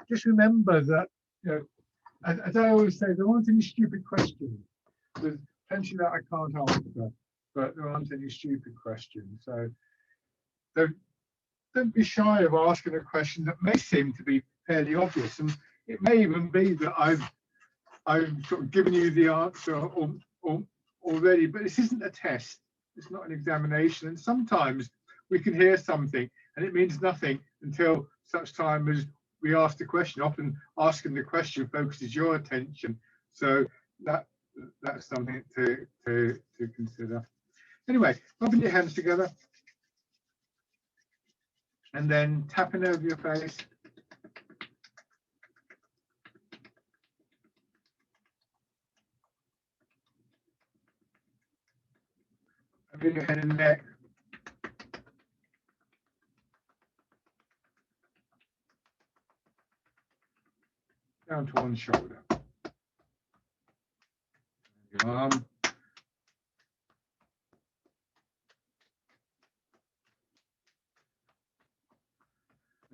just remember that, you know, as I always say, there aren't any stupid questions. There's plenty that I can't answer, but there aren't any stupid questions. So don't be shy of asking a question that may seem to be fairly obvious, and it may even be that I've sort of given you the answer already, but this isn't a test. It's not an examination, and sometimes we can hear something and it means nothing until such time as we ask the question. Often asking the question focuses your attention, so that's something to consider. Anyway, rubbing your hands together and then tapping over your face. Over your head and neck. Down to one shoulder. Your arm.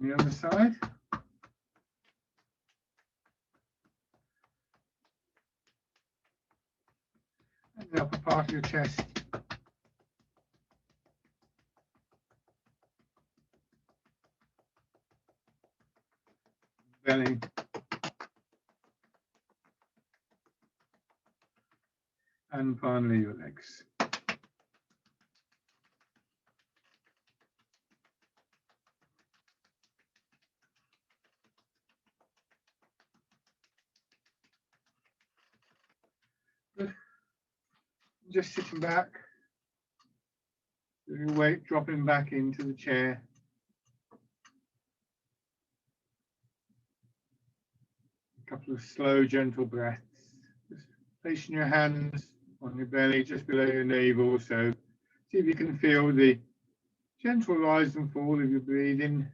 On the other side. And the upper part of your chest. Belly. And finally your legs. Good. Just sitting back, your weight dropping back into the chair. A couple of slow, gentle breaths. Just placing your hands on your belly, just below your navel. So see if you can feel the gentle rise and fall of your breathing.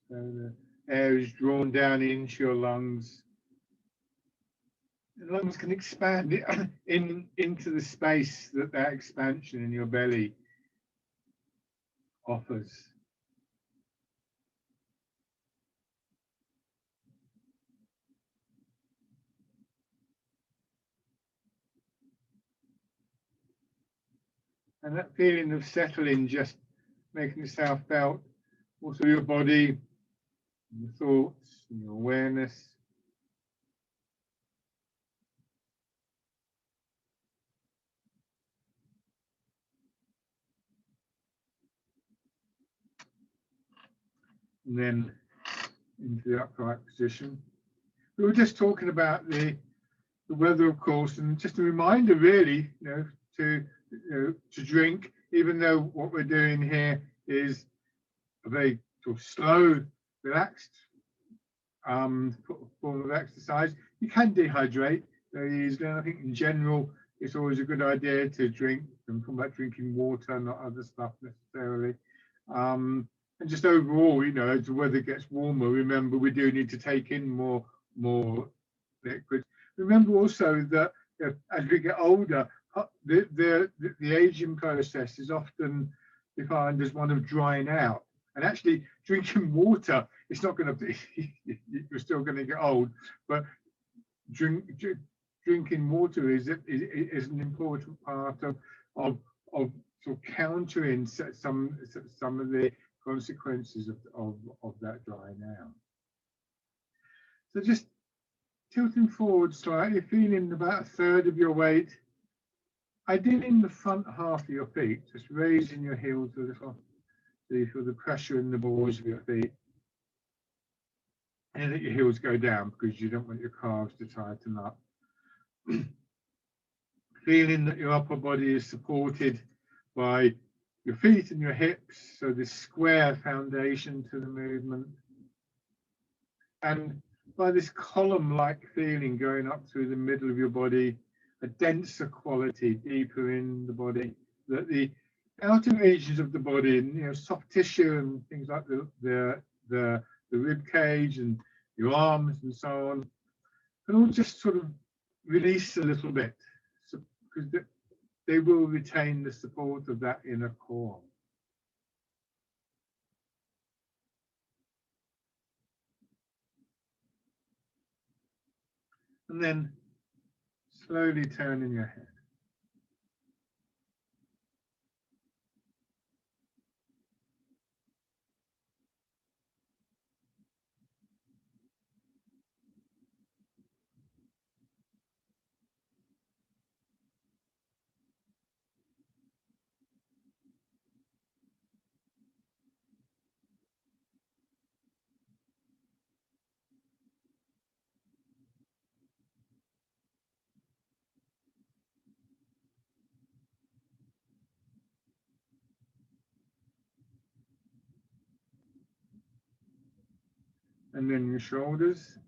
So the air is drawn down into your lungs. The lungs can expand into the space that expansion in your belly offers. And that feeling of settling, just making itself felt, also your body, your thoughts, and your awareness. And then into the upright position. We were just talking about the weather, of course, and just a reminder, really, to drink, even though what we're doing here is a very sort of slow, relaxed form of exercise. You can dehydrate very easily, and I think in general it's always a good idea to drink. I'm talking about drinking water, not other stuff necessarily. And just overall, as the weather gets warmer, remember we do need to take in more liquids. Remember also that as we get older, the aging process is often defined as one of drying out. And actually, drinking water, it's not going to be, you're still going to get old, but drinking water is an important part of sort of countering some of the consequences of that drying out. So just tilting forward slightly, feeling about a third of your weight, ideally in the front half of your feet, just raising your heels a little, so you feel the pressure in the balls of your feet. And let your heels go down because you don't want your calves to tighten up. Feeling that your upper body is supported by your feet and your hips, so this square foundation to the movement. And by this column-like feeling going up through the middle of your body, a denser quality deeper in the body, that the outer regions of the body, soft tissue and things like the rib cage and your arms and so on, can all just sort of release a little bit, because they will retain the support of that inner core. And then slowly turning your head. And then your shoulders.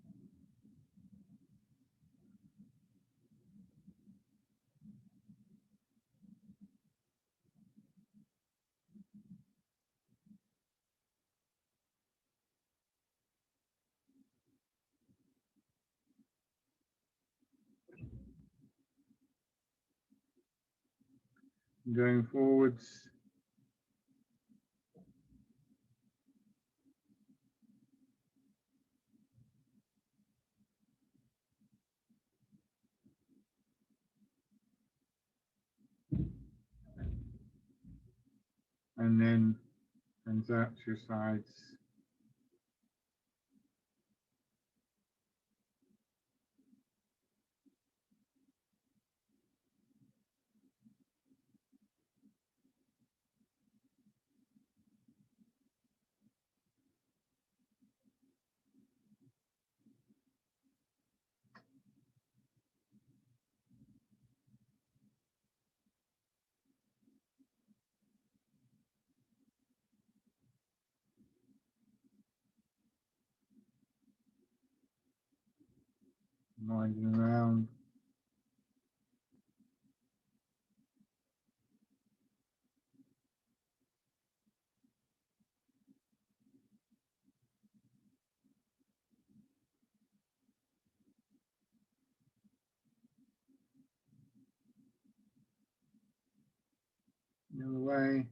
Going forwards. And then hands out to your sides. Winding around. The other way.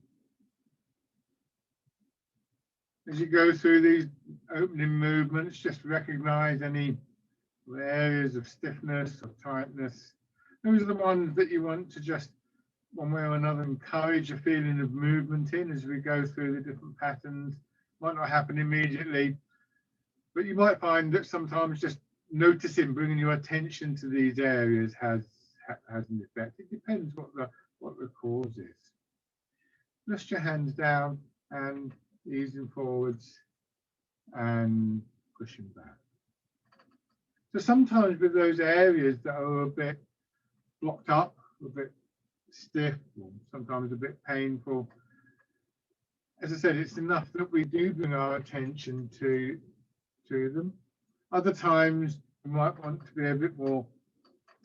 As you go through these opening movements, just recognize any areas of stiffness or tightness. Those are the ones that you want to just, one way or another, encourage a feeling of movement in as we go through the different patterns. Might not happen immediately, but you might find that sometimes just noticing, bringing your attention to these areas has an effect. It depends what the cause is. Rest your hands down and easing forwards and pushing back. So sometimes with those areas that are a bit blocked up, a bit stiff, or sometimes a bit painful, as I said, it's enough that we do bring our attention to them. Other times we might want to be a bit more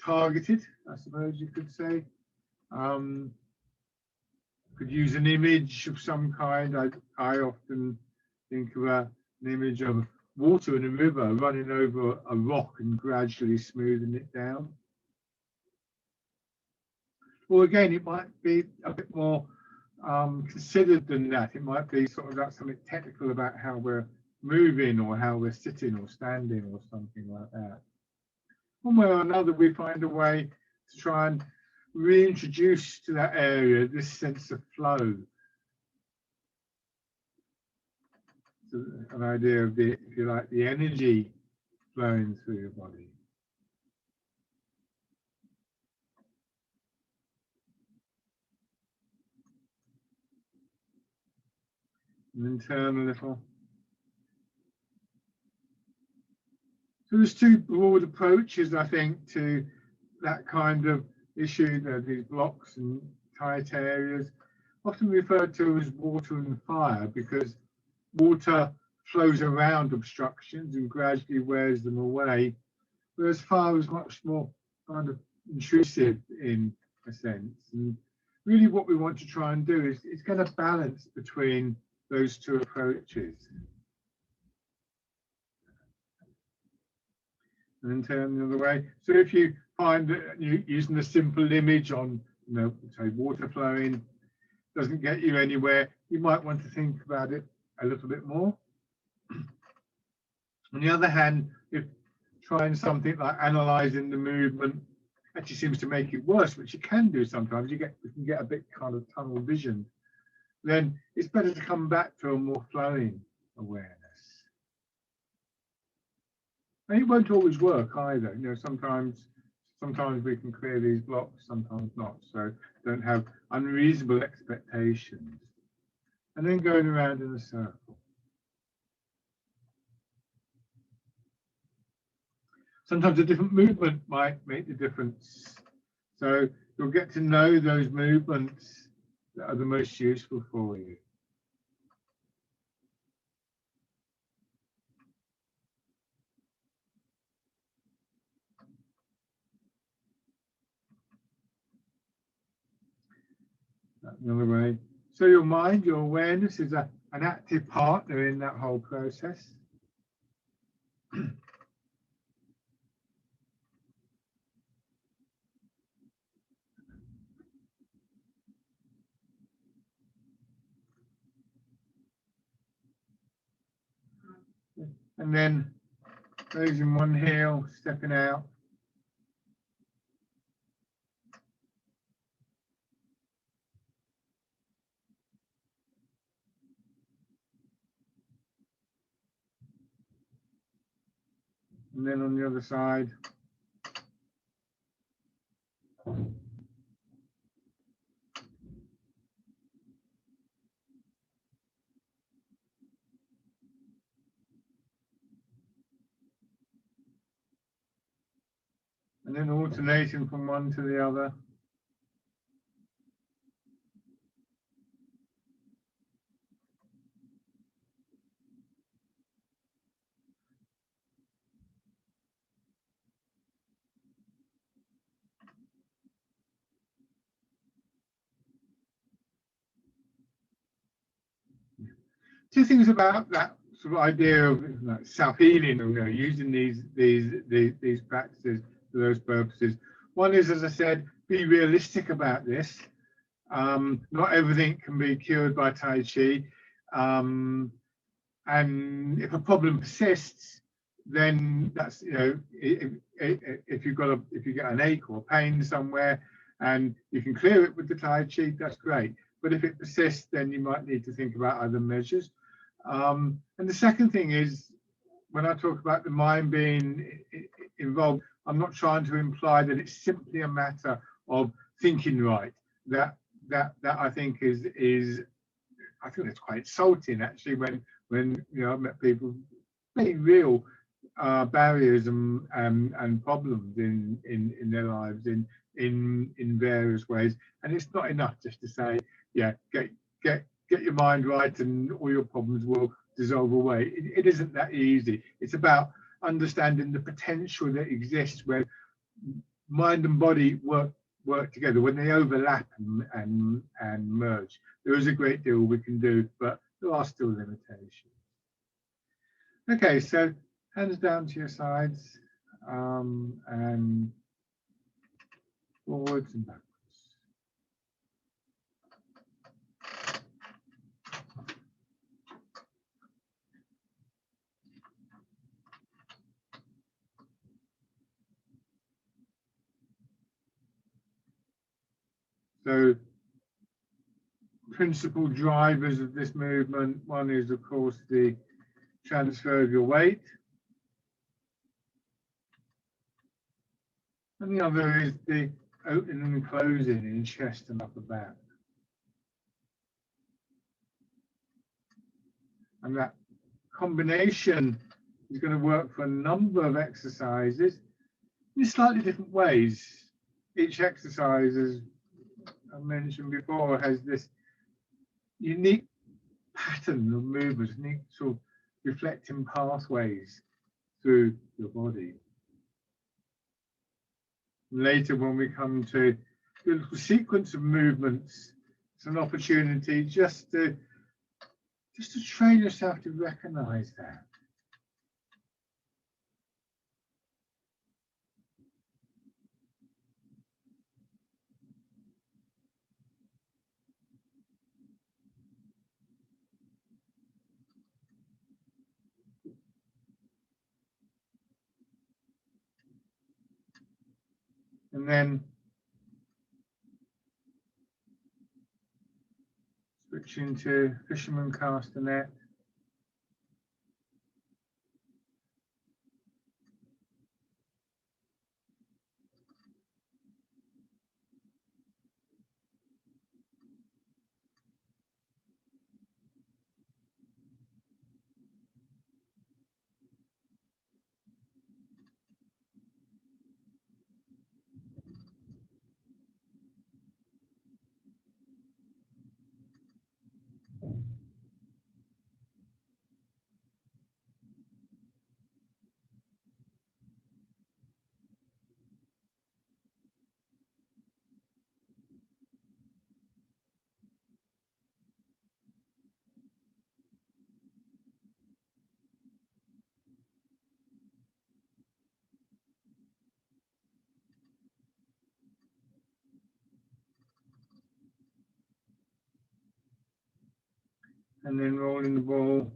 targeted, I suppose you could say. Could use an image of some kind. I often think of an image of water in a river running over a rock and gradually smoothing it down. Or again, it might be a bit more considered than that. It might be sort of like something technical about how we're moving or how we're sitting or standing or something like that. One way or another, we find a way to try and reintroduce to that area this sense of flow. So an idea of the, if you like, the energy flowing through your body. And then turn a little. So there's two broad approaches, I think, to that kind of issue. There are these blocks and tight areas, often referred to as water and fire, because water flows around obstructions and gradually wears them away, whereas fire is much more kind of intrusive in a sense. And really what we want to try and do is get a balance between those two approaches. And then turn the other way. So if you find that you're using a simple image on say water flowing doesn't get you anywhere, you might want to think about it a little bit more. On the other hand, if trying something like analysing the movement actually seems to make it worse, which you can do sometimes, you can get a bit kind of tunnel vision, then it's better to come back to a more flowing awareness. And it won't always work either. Sometimes we can clear these blocks, sometimes not. So don't have unreasonable expectations. And then going around in a circle. Sometimes a different movement might make the difference. So you'll get to know those movements that are the most useful for you. Another way. So your mind, your awareness is an active partner in that whole process. And then raising one heel, stepping out. And then on the other side. And then alternating from one to the other. Two things about that sort of idea of self-healing, or using these practices for those purposes. One is, as I said, be realistic about this. Not everything can be cured by Tai Chi, and if a problem persists, then that's if you get an ache or pain somewhere and you can clear it with the Tai Chi, that's great. But if it persists, then you might need to think about other measures. And the second thing is, when I talk about the mind being involved, I'm not trying to imply that it's simply a matter of thinking right. That I think is I think that's quite insulting actually, when I've met people very real barriers and problems in their lives in various ways, and it's not enough just to say, yeah, get your mind right and all your problems will dissolve away. It isn't that easy. It's about understanding the potential that exists when mind and body work together, when they overlap and merge. There is a great deal we can do, but there are still limitations. Okay, so hands down to your sides, and forwards and backwards. So principal drivers of this movement, one is of course the transfer of your weight, and the other is the opening and closing in chest and upper back. And that combination is going to work for a number of exercises in slightly different ways. Each exercise, as I mentioned before, has this unique pattern of movements, unique sort of reflecting pathways through your body. Later, when we come to the little sequence of movements, it's an opportunity just to train yourself to recognize that. and then switch into fisherman castanet. And then rolling the ball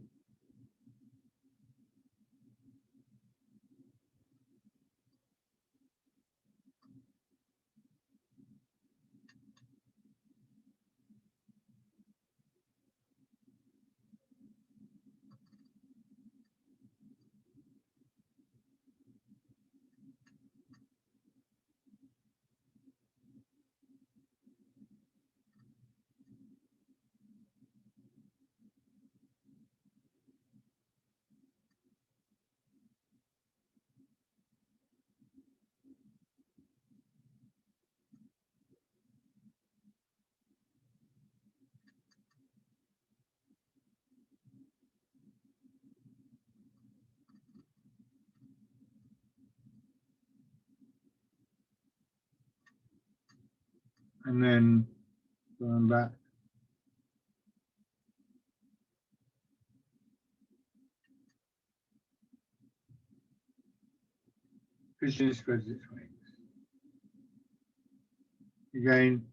and then going back. Pigeon spreads its wings. Again,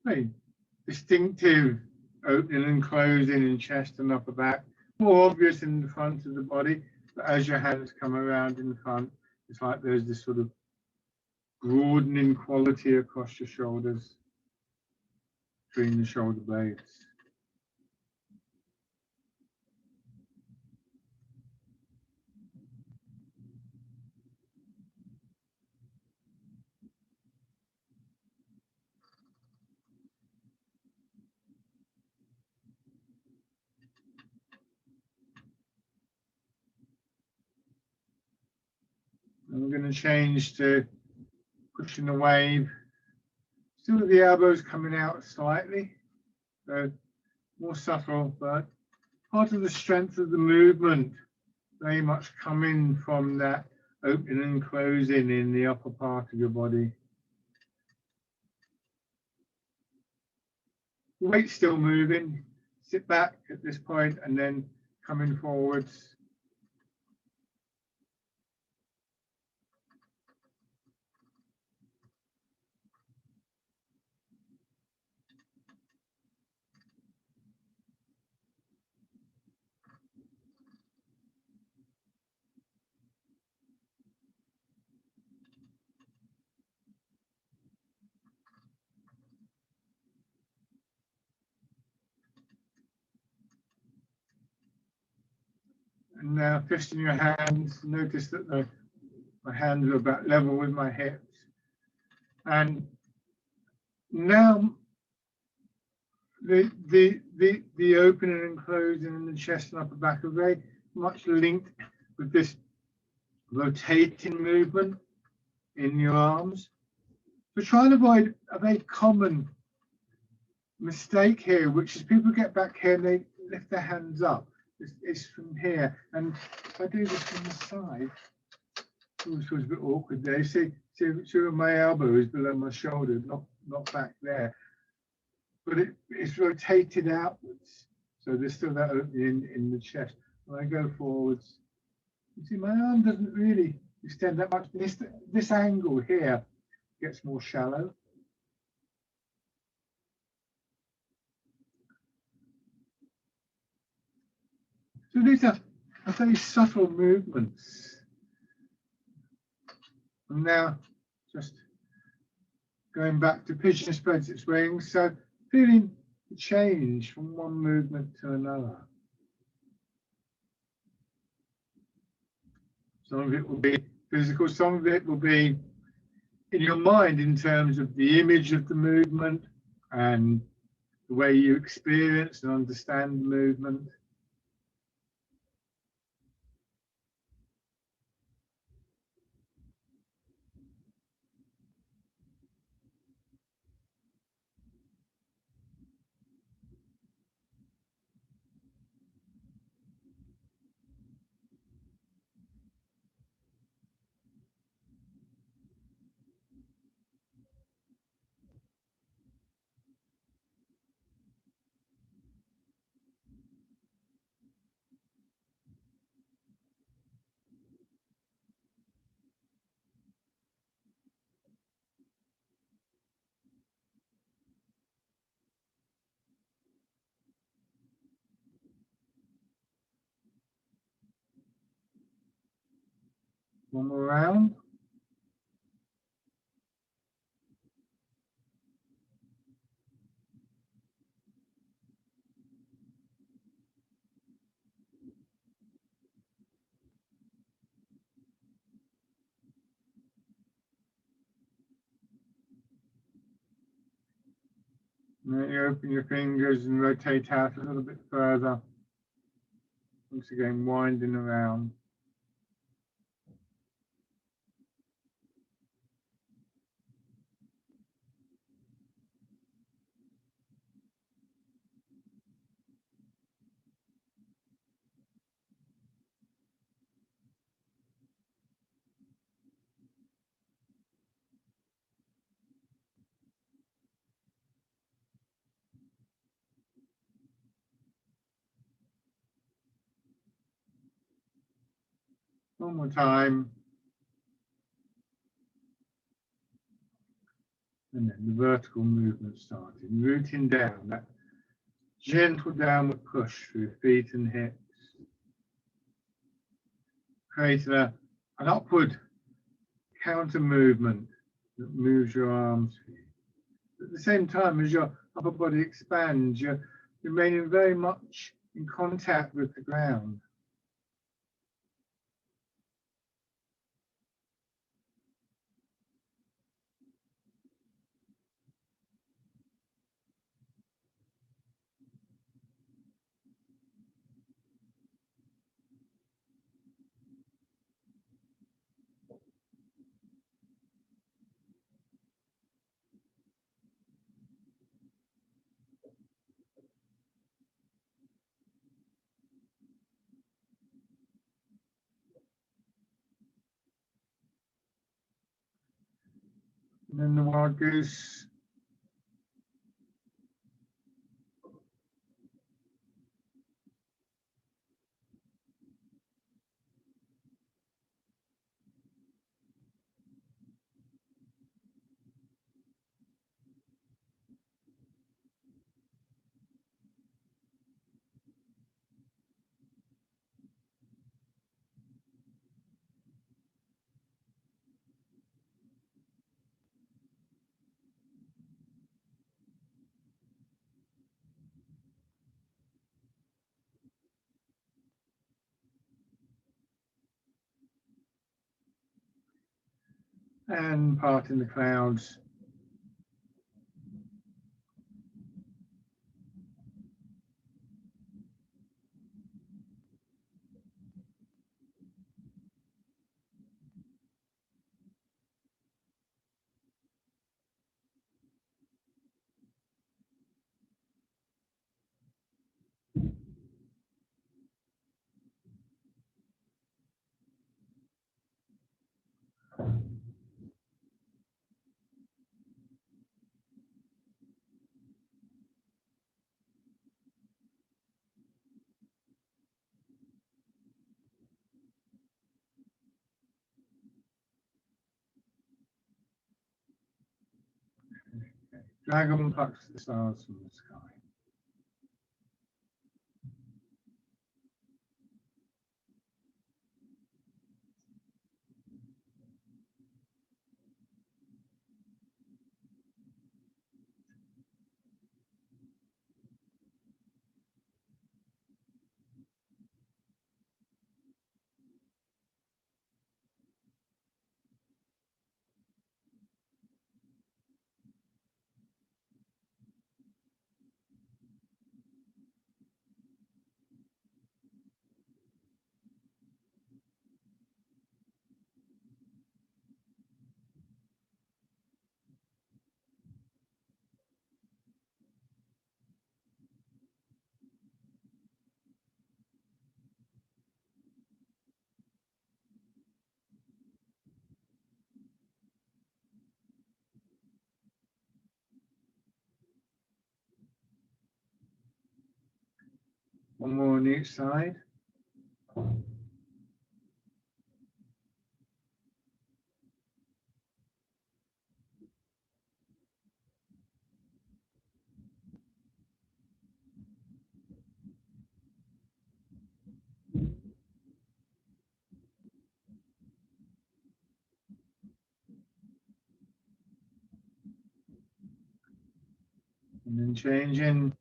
very distinctive opening and closing in chest and upper back. More obvious in the front of the body, but as your hands come around in front, it's like there's this sort of broadening quality across your shoulders, between the shoulder blades. And we're going to change to pushing the wave. Still the elbows coming out slightly, so more subtle, but part of the strength of the movement very much coming from that opening and closing in the upper part of your body. The weight's still moving. Sit back at this point and then coming forwards. And now fisting your hands, notice that my hands are about level with my hips. And now the opening and closing in the chest and upper back are very much linked with this rotating movement in your arms. So try and avoid a very common mistake here, which is people get back here and they lift their hands up. It's from here, and if I do this from the side, it was a bit awkward there. See my elbow is below my shoulder, not back there, but it's rotated outwards, so there's still that opening in the chest. When I go forwards, you see my arm doesn't really extend that much. This angle here gets more shallow. So these are very subtle movements. And now just going back to pigeon spreads its wings. So feeling the change from one movement to another. Some of it will be physical, some of it will be in your mind in terms of the image of the movement and the way you experience and understand the movement. One more round. And then you open your fingers and rotate out a little bit further. Once again, winding around. One more time. And then the vertical movement starting, rooting down, that gentle downward push through feet and hips. Creating an upward counter movement that moves your arms. At the same time as your upper body expands, you're remaining very much in contact with the ground. And then the wild goose. And parting the clouds. Dragon plucks the stars from the sky. One more on each side. And then changing.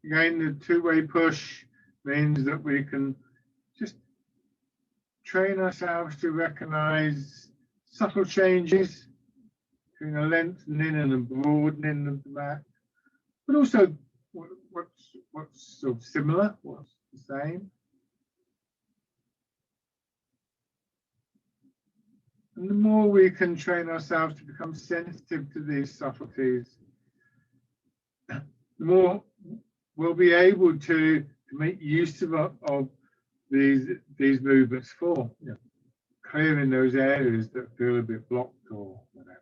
Again, the two-way push means that we can just train ourselves to recognize subtle changes between a lengthening and a broadening of the back, but also what's sort of similar, what's the same. And the more we can train ourselves to become sensitive to these subtleties, the more we'll be able to make use of these movements for clearing those areas that feel a bit blocked or whatever.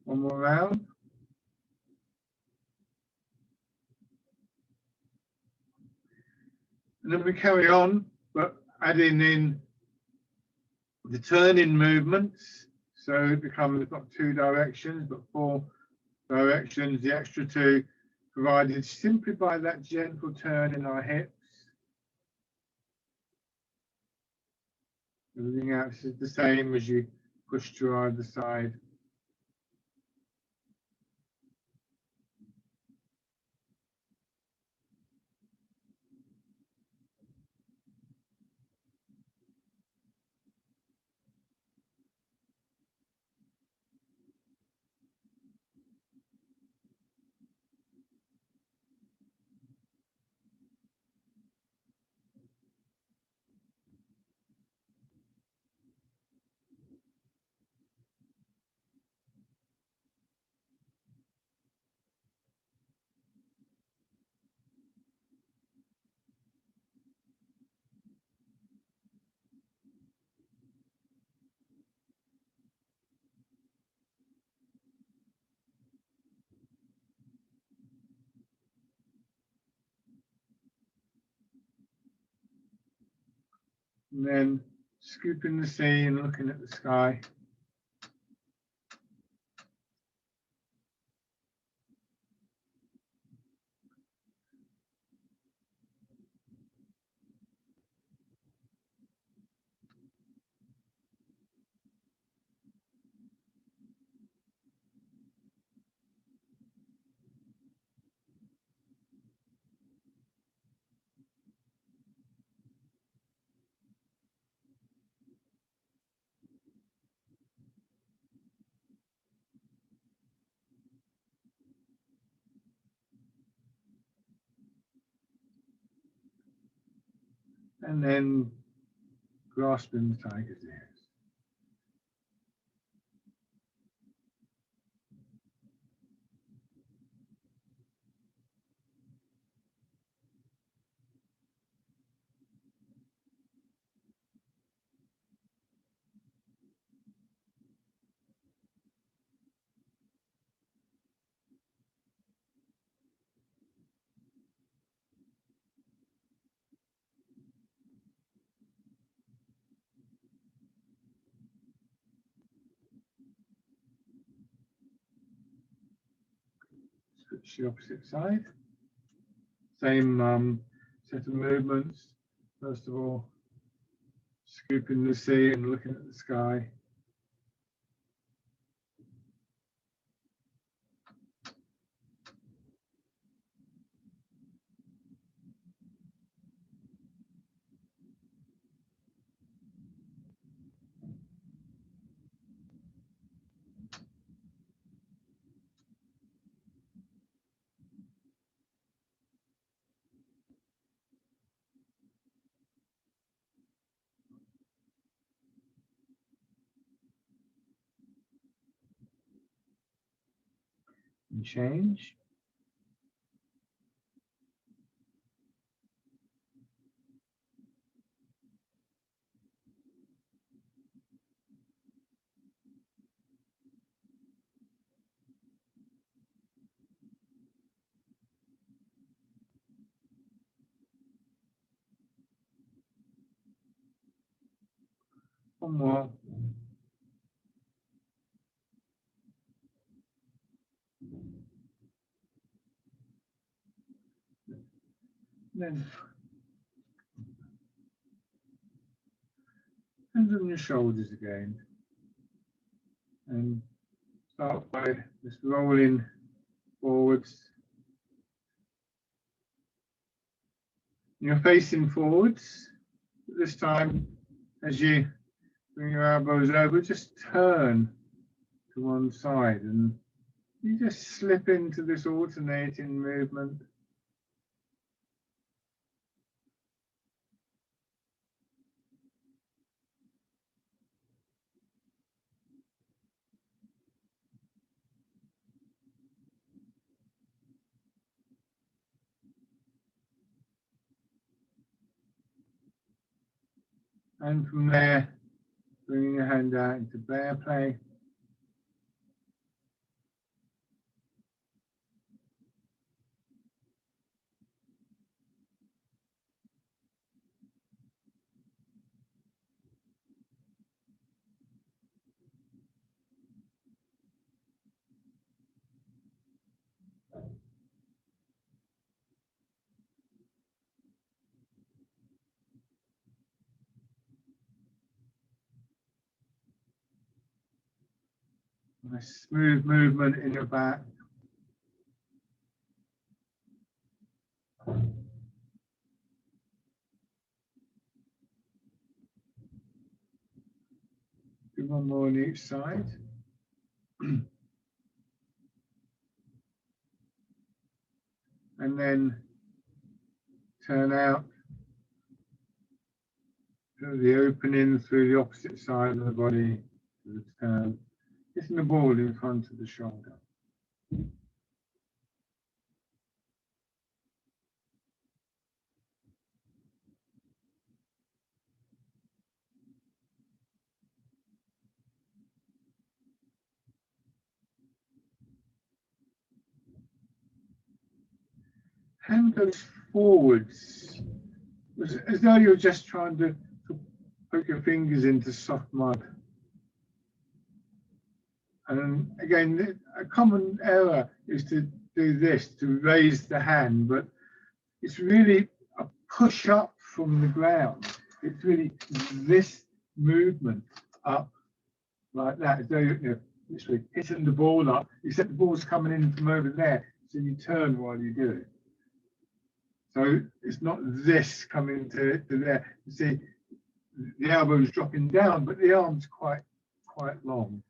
One more round. And then we carry on, but adding in the turning movements. So it becomes not 2 directions, but 4 directions, the extra 2 provided simply by that gentle turn in our hips. Everything else is the same as you push to either side. And then scooping the sea and looking at the sky. And then grasping the tiger's ears. Switch the opposite side. Same set of movements. First of all, scooping the sea and looking at the sky. and change. One more. Then hands on your shoulders again, and start by just rolling forwards. You're facing forwards. This time, as you bring your elbows over, just turn to one side and you just slip into this alternating movement. And from there, bringing your hand out into bear play. Nice smooth movement in your back. Do one more on each side. And then turn out through the opening through the opposite side of the body to the turn, hitting the ball in front of the shoulder. Hand goes forwards, as though you're just trying to poke your fingers into soft mud. And again, a common error is to do this, to raise the hand, but it's really a push up from the ground. It's really this movement up like that, as though you're literally hitting the ball up, except the ball's coming in from over there, so you turn while you do it. So it's not this coming to there. You see, the elbow's dropping down, but the arm's quite long.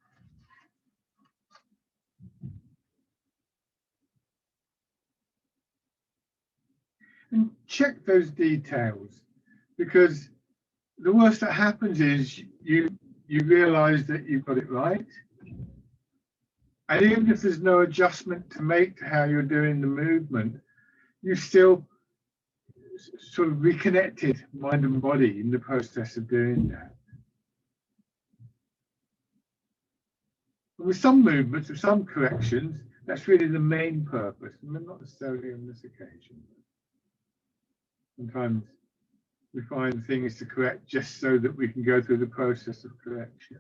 And check those details, because the worst that happens is you realize that you've got it right. And even if there's no adjustment to make to how you're doing the movement, you still sort of reconnected mind and body in the process of doing that. With some movements, with some corrections, that's really the main purpose, and not necessarily on this occasion. Sometimes we find things to correct just so that we can go through the process of correction.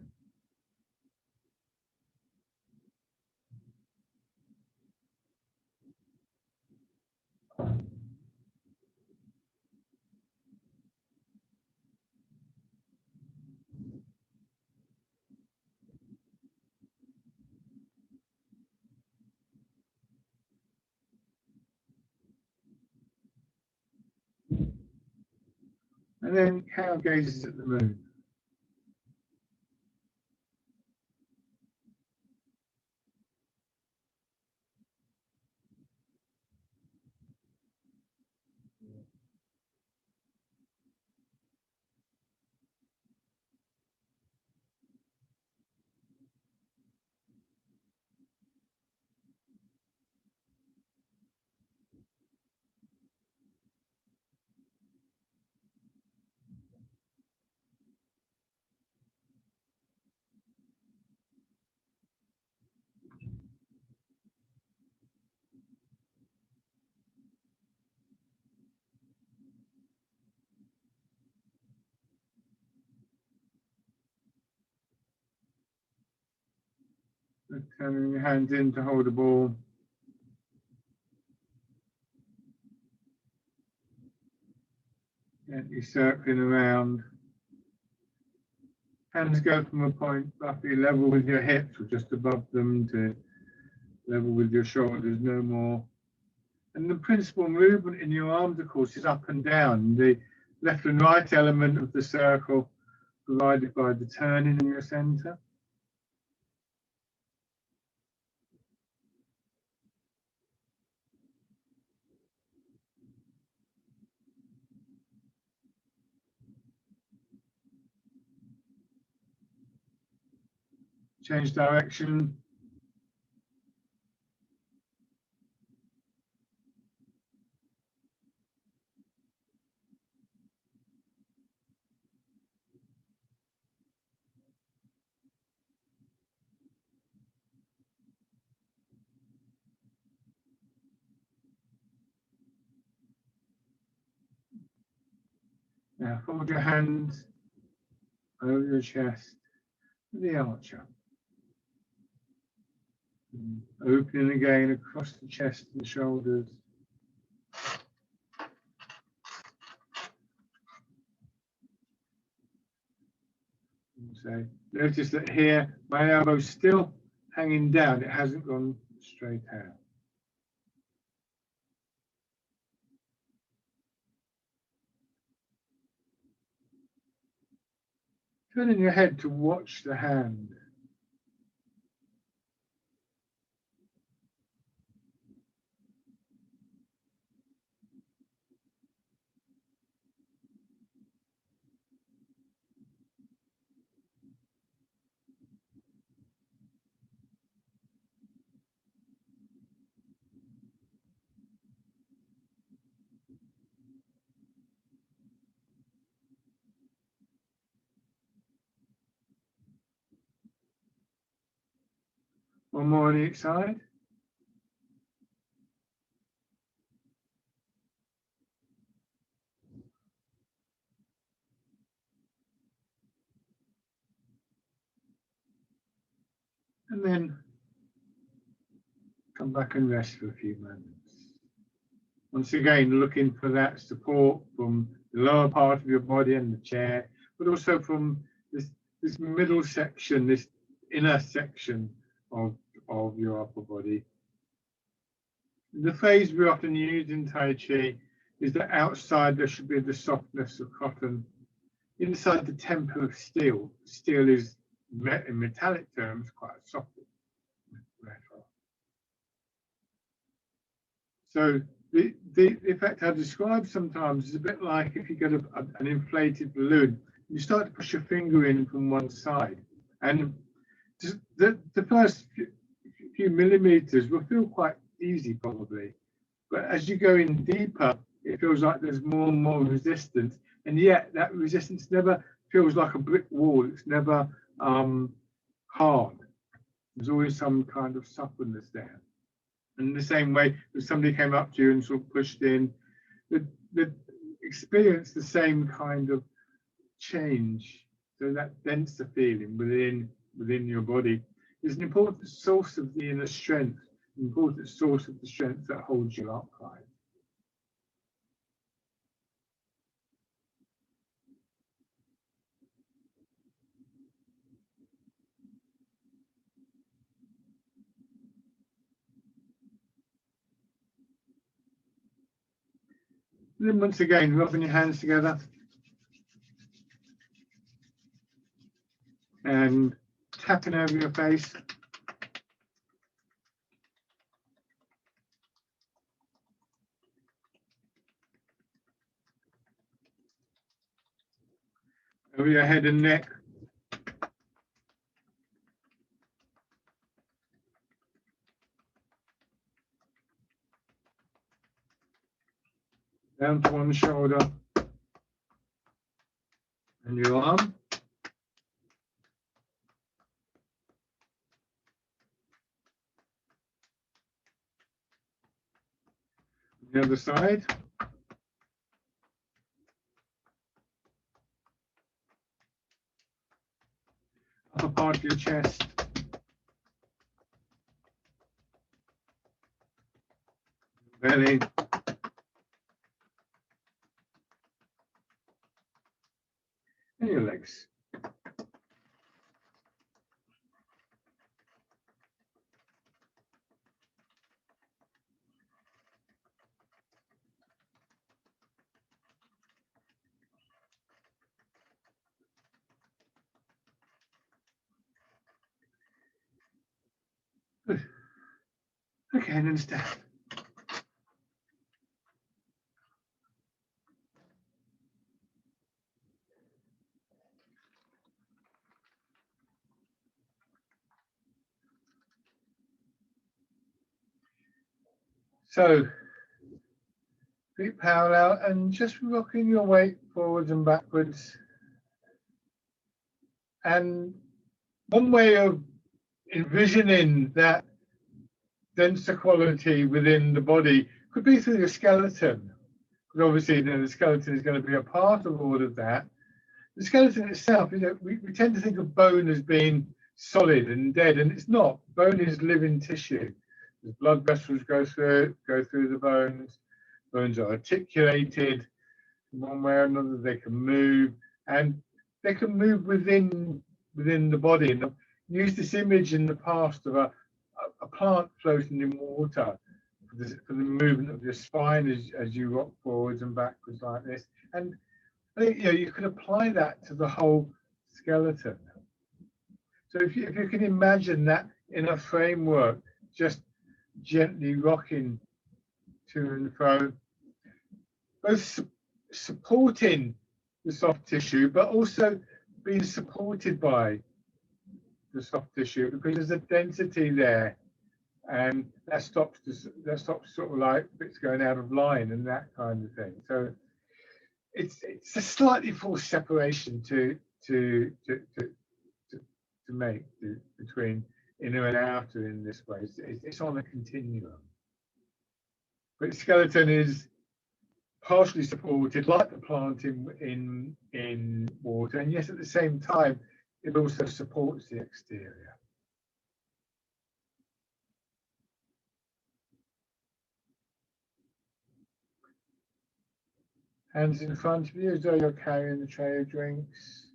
And then cow gazes at the moon. Turning your hands in to hold the ball. Gently circling around. Hands go from a point roughly level with your hips or just above them to level with your shoulders, no more. And the principal movement in your arms, of course, is up and down. The left and right element of the circle provided by the turning in your center. Change direction. Now fold your hands over your chest, the archer. Opening again across the chest and shoulders. So notice that here my elbow's still hanging down, it hasn't gone straight out. Turning your head to watch the hand. One more on each side. And then come back and rest for a few moments. Once again, looking for that support from the lower part of your body and the chair, but also from this middle section, this inner section of your upper body. The phrase we often use in Tai Chi is that outside there should be the softness of cotton, inside the temper of steel. Steel is, in metallic terms, quite a soft metal. So the effect I describe sometimes is a bit like if you get an inflated balloon, you start to push your finger in from one side, and the first few millimeters will feel quite easy probably, but as you go in deeper, it feels like there's more and more resistance, and yet that resistance never feels like a brick wall. It's never hard. There's always some kind of suppleness there. And in the same way, if somebody came up to you and sort of pushed in, the experience the same kind of change. So that denser feeling within your body is an important source of the inner strength, an important source of the strength that holds you upright. And then once again, rubbing your hands together and tapping over your face. Over your head and neck. Down to one shoulder and your arm. The other side. Upper part of your chest. belly. And your legs. Good. Okay, and then stand. So feet parallel and just rocking your weight forwards and backwards. And one way of envisioning that denser quality within the body could be through the skeleton. Because obviously, the skeleton is going to be a part of all of that. The skeleton itself, we tend to think of bone as being solid and dead, and it's not. Bone is living tissue. The blood vessels go through the bones. Bones are articulated in one way or another. They can move, and they can move within the body. And I've used this image in the past of a plant floating in water for the movement of your spine as you rock forwards and backwards like this. And I think you can apply that to the whole skeleton. So if you can imagine that in a framework, just gently rocking to and fro, both supporting the soft tissue, but also being supported by the soft tissue, because there's a density there, and that stops sort of like bits going out of line and that kind of thing. So it's a slightly forced separation to make between inner and outer in this way. It's on a continuum. But skeleton is partially supported, like the plant in water, and yes, at the same time, it also supports the exterior. Hands in front of you as though you're carrying the tray of drinks.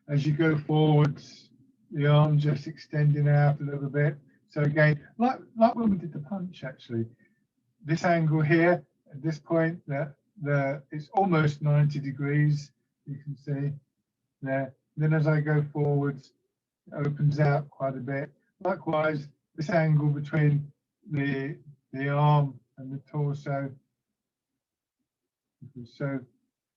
As you go forwards, the arm just extending out a little bit. So again, like when we did the punch, actually, this angle here at this point, it's almost 90 degrees. You can see there. Then as I go forwards, it opens out quite a bit. Likewise, this angle between the arm and the torso. So,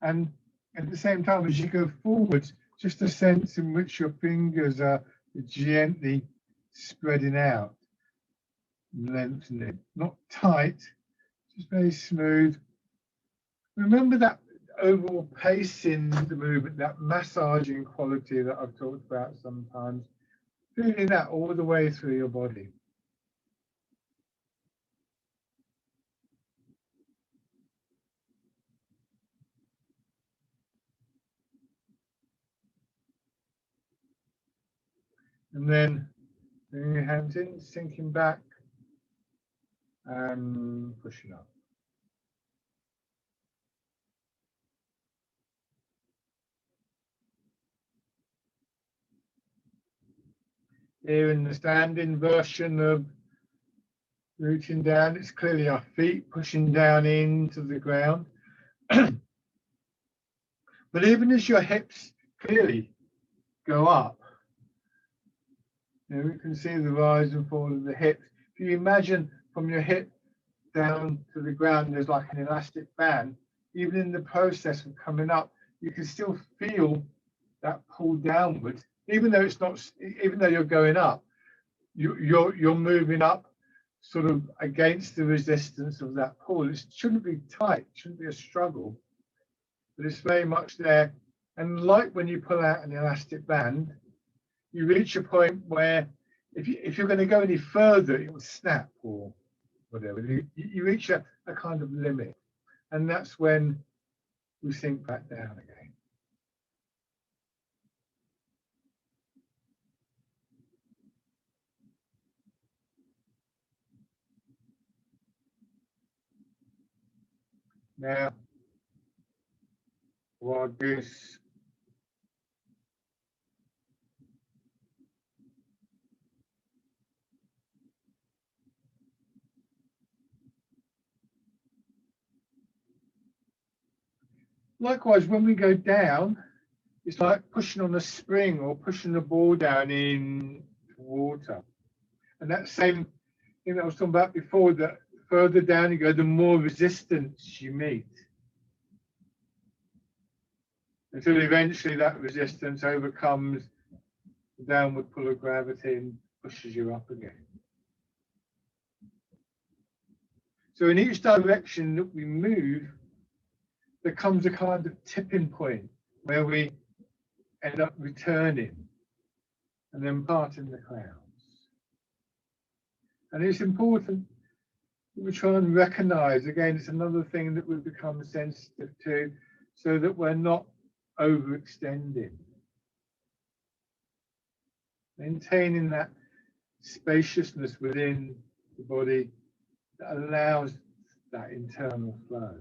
and at the same time, as you go forwards, just a sense in which your fingers are gently spreading out, lengthening, not tight, just very smooth. Remember that overall pace in the movement, that massaging quality that I've talked about sometimes, feeling that all the way through your body. And then bringing your hands in, sinking back and pushing up. Here in the standing version of rooting down, it's clearly our feet pushing down into the ground. But even as your hips clearly go up, we can see the rise and fall of the hips. If you imagine from your hip down to the ground, there's like an elastic band. Even in the process of coming up, you can still feel that pull downwards, even though it's not. Even though you're going up, you're moving up, sort of against the resistance of that pull. It shouldn't be tight. It shouldn't be a struggle, but it's very much there. And like when you pull out an elastic band, you reach a point where if you're going to go any further, it will snap or whatever. You reach a kind of limit, and that's when we sink back down again. Now, wild goose. Likewise, when we go down, it's like pushing on a spring or pushing a ball down in water. And that same thing that I was talking about before, that further down you go, the more resistance you meet. Until eventually that resistance overcomes the downward pull of gravity and pushes you up again. So in each direction that we move, there comes a kind of tipping point where we end up returning and then parting the clouds. And it's important that we try and recognize, again, it's another thing that we become sensitive to, so that we're not overextending. Maintaining that spaciousness within the body that allows that internal flow.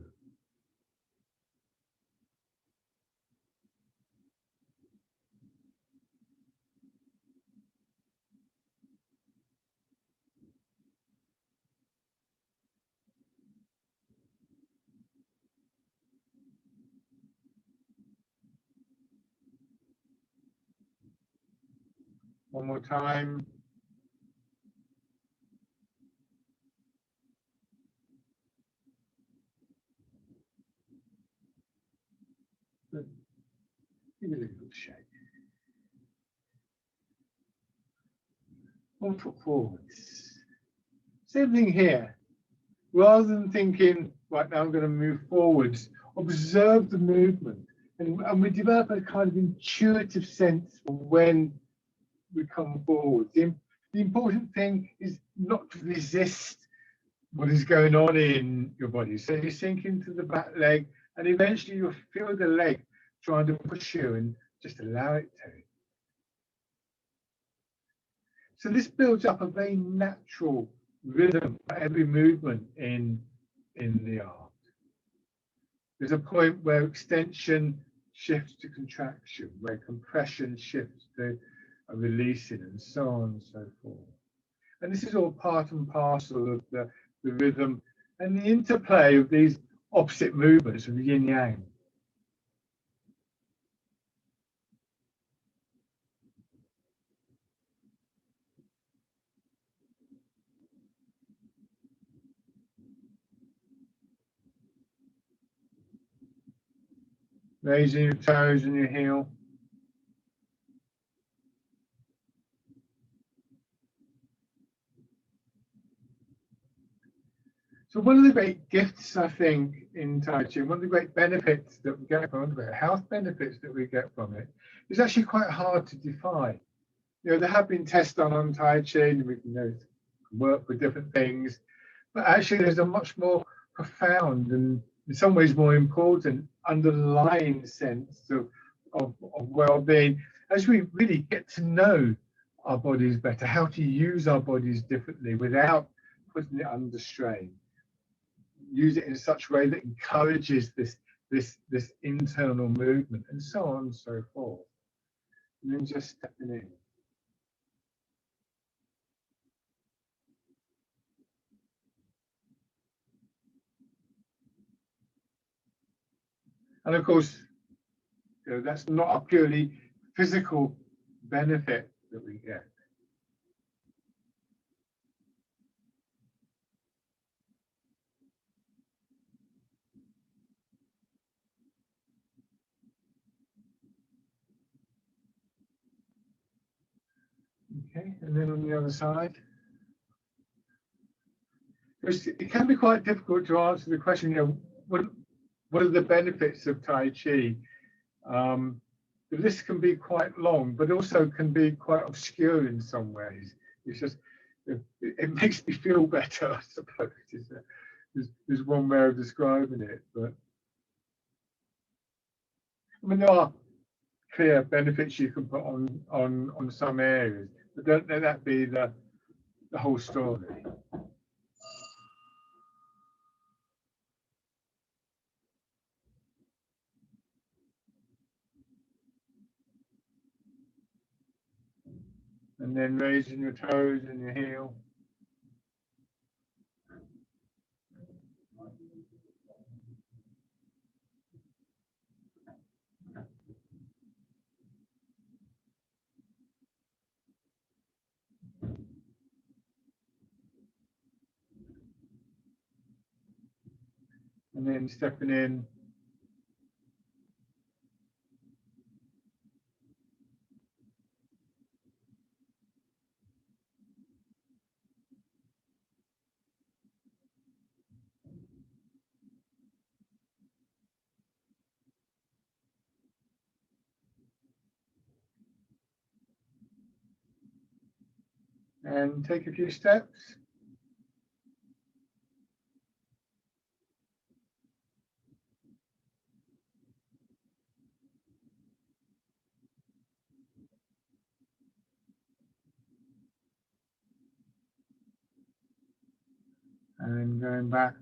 One more time. Good. Give it a little shake. One foot forwards. Same thing here. Rather than thinking, right now I'm going to move forwards, observe the movement. And we develop a kind of intuitive sense of when we come forward. The important thing is not to resist what is going on in your body. So you sink into the back leg, and eventually you'll feel the leg trying to push you, and just allow it to. So this builds up a very natural rhythm for every movement in the art. There's a point where extension shifts to contraction, where compression shifts to a releasing, and so on and so forth. And this is all part and parcel of the rhythm and the interplay of these opposite movements of the yin yang. Raising your toes and your heel. So one of the great gifts, I think, in Tai Chi, one of the great benefits that we get from it, health benefits that we get from it, is actually quite hard to define. You know, there have been tests done on Tai Chi, and we can work with different things, but actually there's a much more profound and in some ways more important underlying sense of well-being as we really get to know our bodies better, how to use our bodies differently without putting it under strain. Use it in such a way that encourages this internal movement, and so on and so forth. And then just stepping in. And of course, that's not a purely physical benefit that we get. Okay, and then on the other side. It can be quite difficult to answer the question, what are the benefits of Tai Chi? The list can be quite long, but also can be quite obscure in some ways. It's just, it makes me feel better, I suppose. There's one way of describing it, but I mean, there are clear benefits you can put on some areas, but don't let that be the whole story. then raising your toes and your heel. And then stepping in. And take a few steps. And going back.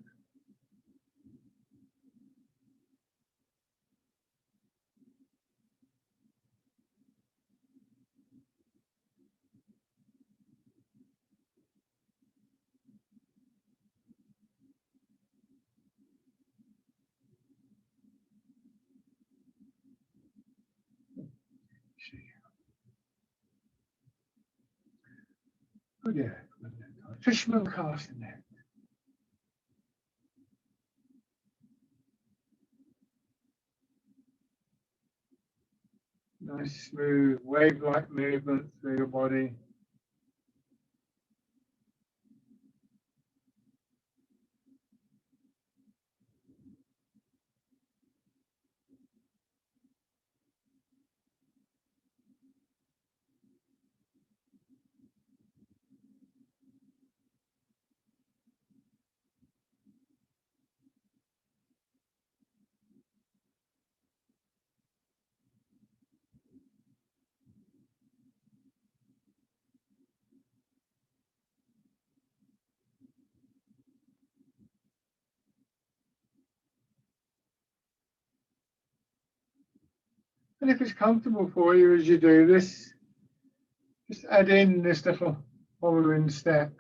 Good, yeah. Fisherman casting net. Nice, smooth, wave-like movement through your body. And if it's comfortable for you as you do this, just add in this little following step.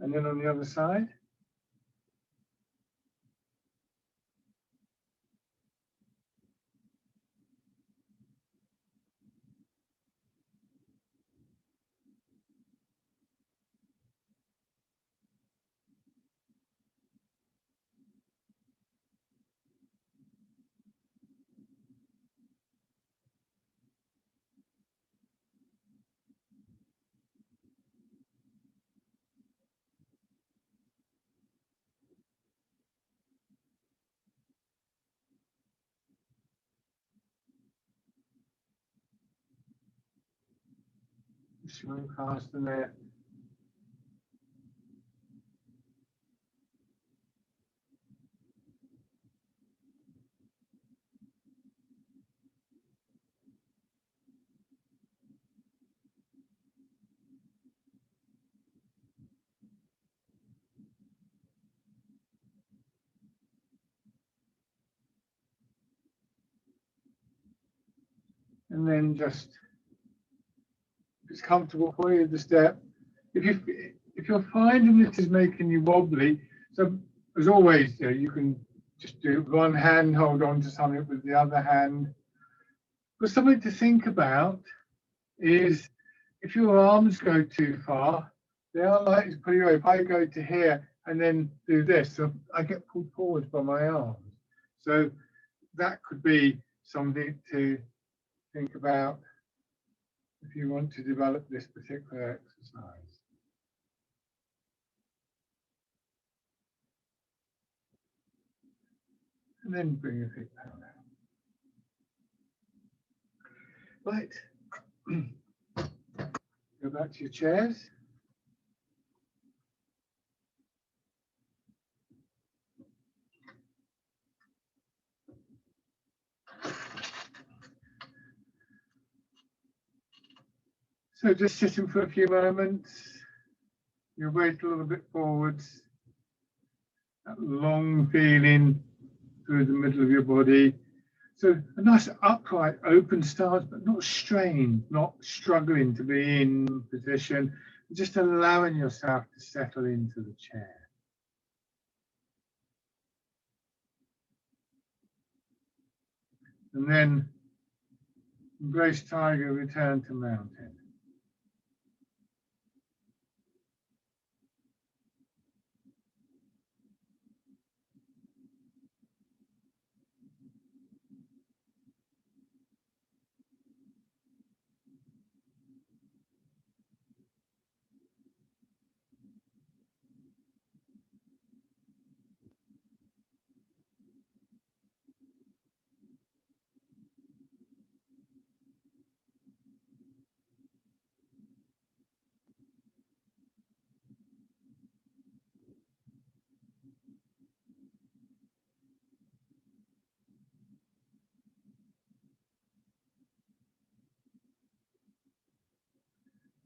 And then on the other side. Swim past the net. And then just, if it's comfortable for you, the step. If you're finding this is making you wobbly, so as always, you can just do one hand, hold on to something with the other hand. But something to think about is if your arms go too far, they are likely to pull you away. If I go to here and then do this, so I get pulled forward by my arms. So that could be something to think about if you want to develop this particular exercise. And then bring your feet down. Right. Go back to your chairs. So just sitting for a few moments. Your weight a little bit forwards. That long feeling through the middle of your body. So a nice upright, open stance, but not strained, not struggling to be in position. Just allowing yourself to settle into the chair. And then embrace tiger, return to mountain.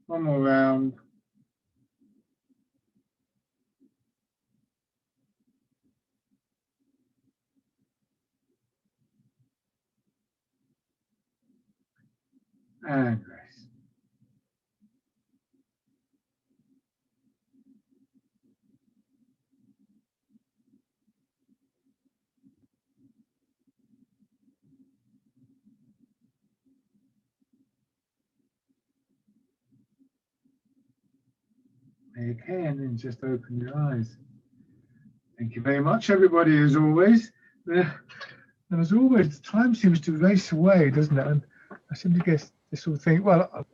One more round. And rest. Okay, and then just open your eyes. Thank you very much, everybody, as always. And as always, time seems to race away, doesn't it? And I seem to guess this sort of thing. Well,